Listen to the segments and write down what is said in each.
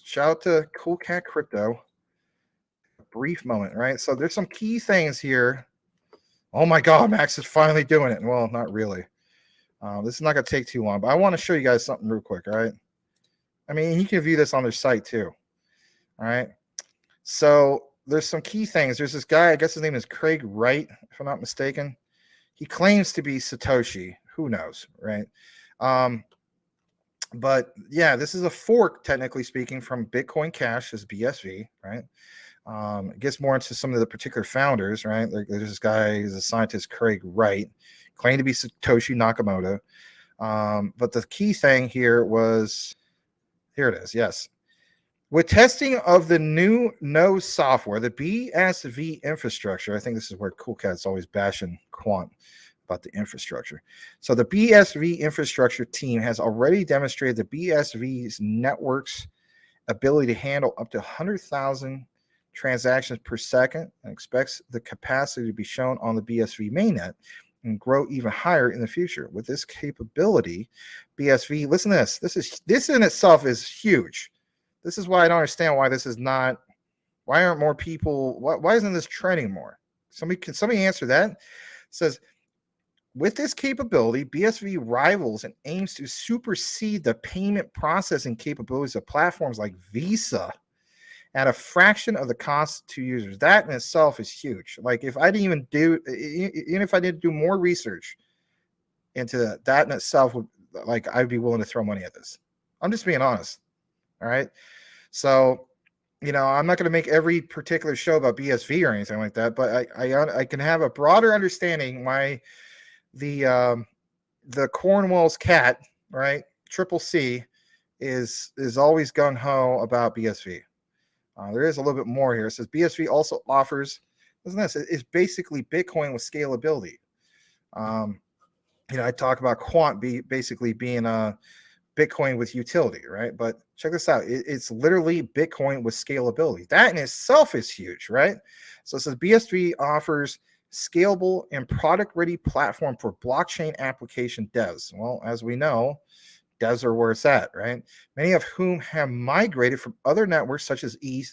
Shout out to Cool Cat Crypto. Brief moment, right? So there's some key things here. Oh my God, Max is finally doing it. Well, not really. This is not going to take too long, but I want to show you guys something real quick, all right? I mean, you can view this on their site too, all right? So there's some key things. There's this guy, I guess his name is Craig Wright, if I'm not mistaken. He claims to be Satoshi. Who knows, right? But yeah, this is a fork, technically speaking, from Bitcoin Cash, is BSV, right? It gets more into some of the particular founders, right? Like there's this guy, he's a scientist, Craig Wright, claimed to be Satoshi Nakamoto. But the key thing here was, here it is, yes. With testing of the new node software, the BSV infrastructure, I think this is where Cool Cat's always bashing Quant about the infrastructure. So the BSV infrastructure team has already demonstrated the BSV's network's ability to handle up to 100,000 transactions per second and expects the capacity to be shown on the BSV mainnet and grow even higher in the future. With this capability, BSV, listen to this. This in itself is huge. This is why I don't understand why this is not, why aren't more people, why isn't this trending more? Can somebody answer that? It says, with this capability, BSV rivals and aims to supersede the payment processing capabilities of platforms like Visa at a fraction of the cost to users. That in itself is huge. Like if I didn't even if I did do more research into that in itself, would, like I'd be willing to throw money at this. I'm just being honest. All right. So, I'm not going to make every particular show about BSV or anything like that, but I can have a broader understanding why the Cornwall's cat, right, Triple C, is always gung ho about BSV. There is a little bit more here. It says BSV also offers, listen to this, it's basically Bitcoin with scalability. I talk about Quant basically being a Bitcoin with utility, right? But check this out. It's literally Bitcoin with scalability. That in itself is huge, right? So it says BSV offers scalable and product-ready platform for blockchain application devs. Well, as we know, devs are where it's at, right? Many of whom have migrated from other networks such as ETH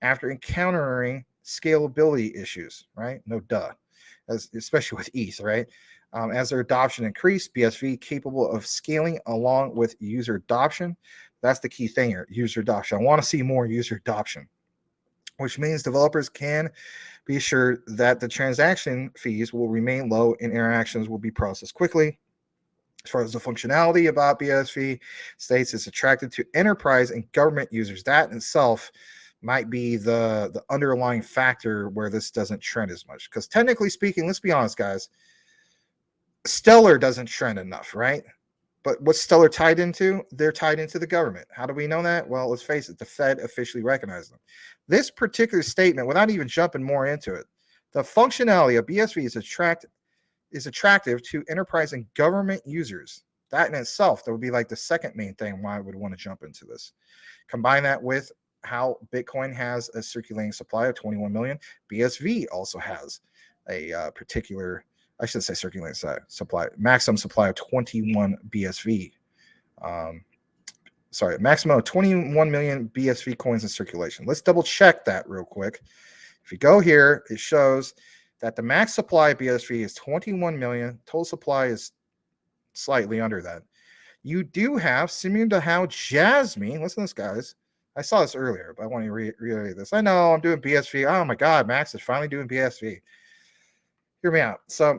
after encountering scalability issues, right? No duh, especially with ETH, right? As their adoption increased, BSV capable of scaling along with user adoption. That's the key thing here, user adoption. I want to see more user adoption, which means developers can be assured that the transaction fees will remain low and interactions will be processed quickly. As far as the functionality about BSV states, it's attracted to enterprise and government users. That in itself might be the underlying factor where this doesn't trend as much. Because technically speaking, let's be honest, guys, Stellar doesn't trend enough, right? But what's Stellar tied into? They're tied into the government. How do we know that? Well, let's face it, the Fed officially recognized them. This particular statement, without even jumping more into it, the functionality of BSV is attractive to enterprise and government users. That in itself, that would be like the second main thing why I would want to jump into this. Combine that with how Bitcoin has a circulating supply of 21 million. BSV also has a particular, I should say circulating supply, maximum supply of 21 BSV. Maximum of 21 million BSV coins in circulation. Let's double check that real quick. If you go here, it shows that the max supply of BSV is 21 million. Total supply is slightly under that. You do have, similar to how Jasmine, listen to this, guys. I saw this earlier, but I want to reiterate this. I know I'm doing BSV. Oh my God, Max is finally doing BSV. Hear me out. So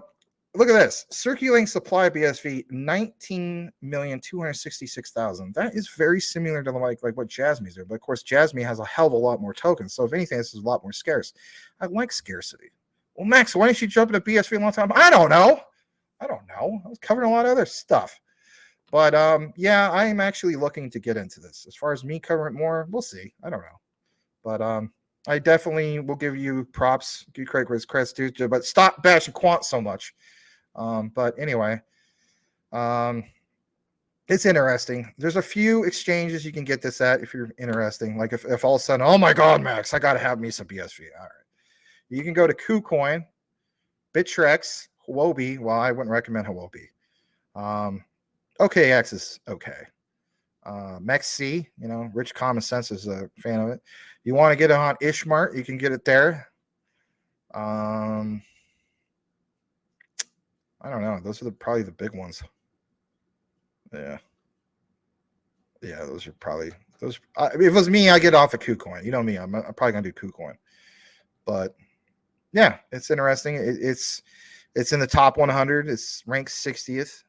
look at this. Circulating supply of BSV, 19,266,000. That is very similar to like what Jasmine's doing. But of course, Jasmine has a hell of a lot more tokens. So if anything, this is a lot more scarce. I like scarcity. Well, Max, why didn't you jump into BSV a long time? I don't know. I was covering a lot of other stuff. But yeah, I am actually looking to get into this. As far as me covering more, we'll see. I don't know. But I definitely will give you props. Give credit where credit's due, but stop bashing Quant so much. But anyway, it's interesting. There's a few exchanges you can get this at if you're interesting. Like if all of a sudden, oh my God, Max, I got to have me some BSV. All right. You can go to KuCoin, Bittrex, Huobi. Well, I wouldn't recommend Huobi. OKX is okay. MEXC, Rich Common Sense is a fan of it. You want to get it on Ishmart, you can get it there. I don't know. Those are probably the big ones. Yeah. Yeah, those are probably those. If it was me, I get off of KuCoin. You know me, I'm probably gonna do KuCoin. But yeah, it's interesting. It's in the top 100. It's ranked 60th.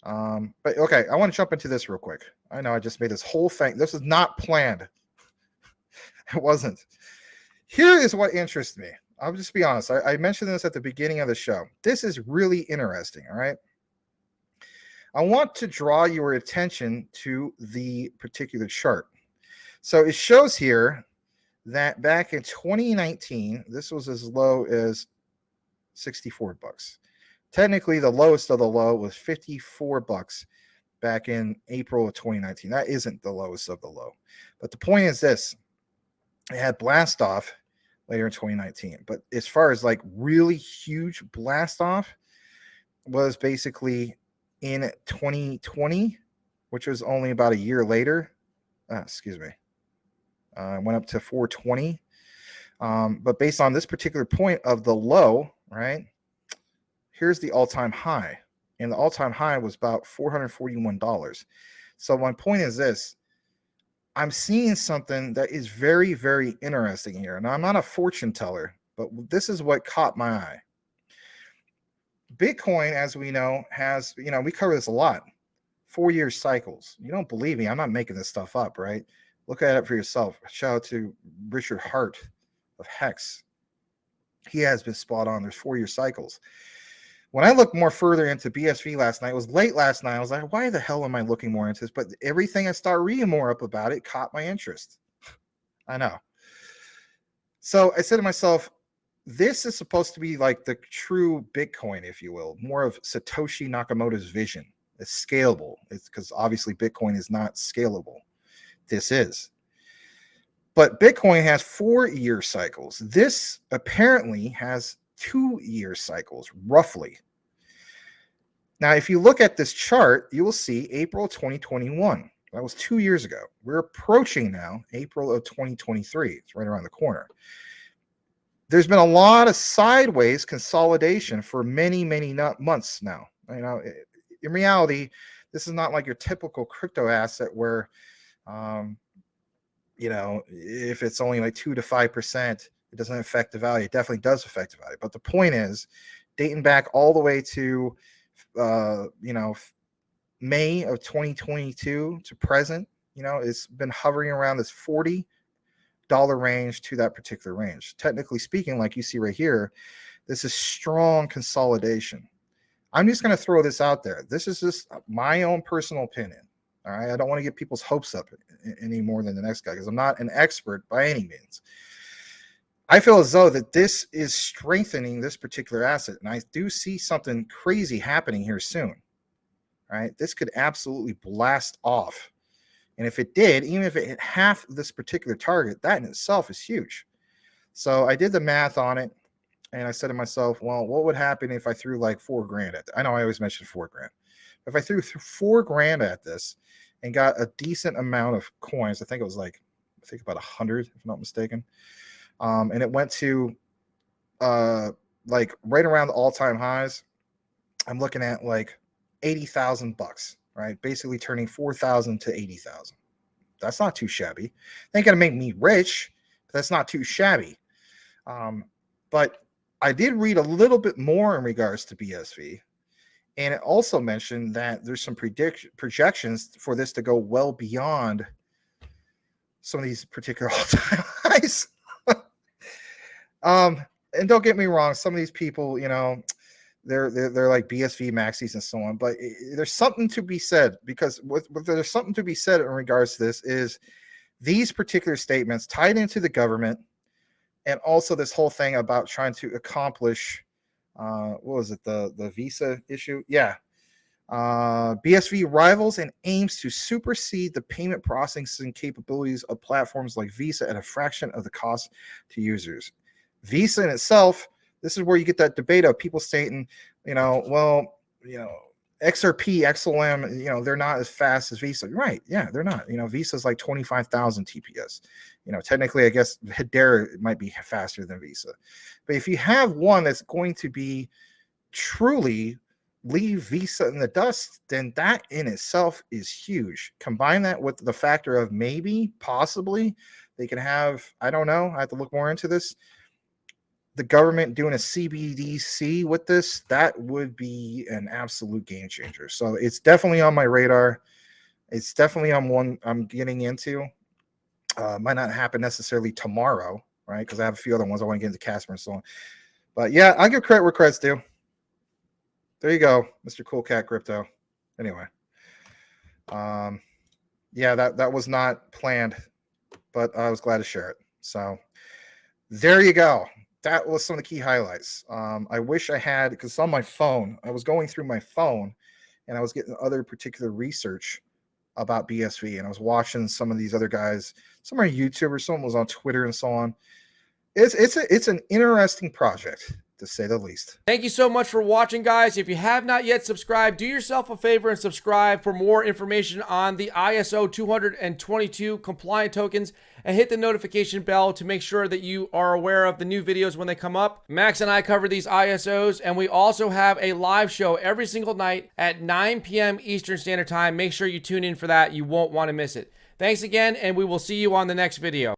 But okay, I want to jump into this real quick. I know I just made this whole thing. This is not planned. It wasn't. Here is what interests me. I'll just be honest. I mentioned this at the beginning of the show. This is really interesting. All right. I want to draw your attention to the particular chart. So it shows here that back in 2019, this was as low as 64 bucks. Technically, the lowest of the low was 54 bucks back in April of 2019. That isn't the lowest of the low. But the point is this. It had blast off later in 2019. But as far as like really huge blast off was basically in 2020, which was only about a year later. Excuse me. Went up to 420. But based on this particular point of the low, right, here's the all-time high. And the all-time high was about $441. So my point is this. I'm seeing something that is very, very interesting here. And I'm not a fortune teller, but this is what caught my eye. Bitcoin, as we know, has, we cover this a lot, 4-year cycles. You don't believe me? I'm not making this stuff up, right? Look at it for yourself. Shout out to Richard Hart of Hex. He has been spot on. There's 4-year cycles. When I looked more further into BSV last night, it was late last night. I was like, why the hell am I looking more into this? But everything I started reading more up about it caught my interest. I know. So I said to myself, this is supposed to be like the true Bitcoin, if you will, more of Satoshi Nakamoto's vision. It's scalable. It's because obviously Bitcoin is not scalable. This is. But Bitcoin has 4-year cycles. This apparently has 2-year cycles, roughly. Now, if you look at this chart, you will see April 2021. That was 2 years ago. We're approaching now April of 2023. It's right around the corner. There's been a lot of sideways consolidation for many, many months now. In reality, this is not like your typical crypto asset where, if it's only like 2 to 5%, it doesn't affect the value. It definitely does affect the value. But the point is, dating back all the way to, May of 2022 to present, it's been hovering around this $40 range to that particular range. Technically speaking, like you see right here, this is strong consolidation. I'm just going to throw this out there. This is just my own personal opinion. All right. I don't want to get people's hopes up any more than the next guy because I'm not an expert by any means. I feel as though that this is strengthening this particular asset. And I do see something crazy happening here soon. All right. This could absolutely blast off. And if it did, even if it hit half this particular target, that in itself is huge. So I did the math on it. And I said to myself, well, what would happen if I threw like $4,000 at it? I know I always mention $4,000. If I threw $4,000 at this and got a decent amount of coins, I think it was about 100, if I'm not mistaken. And it went to like right around the all-time highs. I'm looking at like $80,000, right? Basically turning 4,000 to 80,000. That's not too shabby. It ain't gonna make me rich, but that's not too shabby. But I did read a little bit more in regards to BSV, and it also mentioned that there's some projections for this to go well beyond some of these particular all-time highs. And don't get me wrong, some of these people, they're like BSV maxis and so on, but there's something to be said, because there's something to be said in regards to this is these particular statements tied into the government, and also this whole thing about trying to accomplish what was it, the visa issue? Yeah. BSV rivals and aims to supersede the payment processing capabilities of platforms like Visa at a fraction of the cost to users. Visa in itself, this is where you get that debate of people stating, XRP, XLM, you know, they're not as fast as Visa. Right. Yeah, they're not. You know, Visa's like 25,000 TPS. You know, technically, I guess Hedera might be faster than Visa. But if you have one that's going to be truly leave Visa in the dust, then that in itself is huge. Combine that with the factor of maybe, possibly, they can have, I don't know, I have to look more into this, the government doing a CBDC with this, that would be an absolute game changer. So it's definitely on my radar. It's definitely on one I'm getting into. Might not happen necessarily tomorrow, right? Because I have a few other ones I want to get into Casper and so on. But yeah, I give credit where credit's due. There you go, Mr. Cool Cat Crypto. Anyway, yeah, that was not planned, but I was glad to share it. So there you go. That was some of the key highlights. I wish I had, because on my phone, I was going through my phone and I was getting other particular research about BSV, and I was watching some of these other guys. Some are YouTubers, some was on Twitter and so on. It's an interesting project, to say the least. Thank you so much for watching, guys. If you have not yet subscribed, do yourself a favor and subscribe for more information on the ISO 222 compliant tokens, and hit the notification bell to make sure that you are aware of the new videos when they come up. Max and I cover these ISOs, and we also have a live show every single night at 9 p.m. Eastern Standard Time. Make sure you tune in for that. You won't want to miss it. Thanks again, and we will see you on the next video.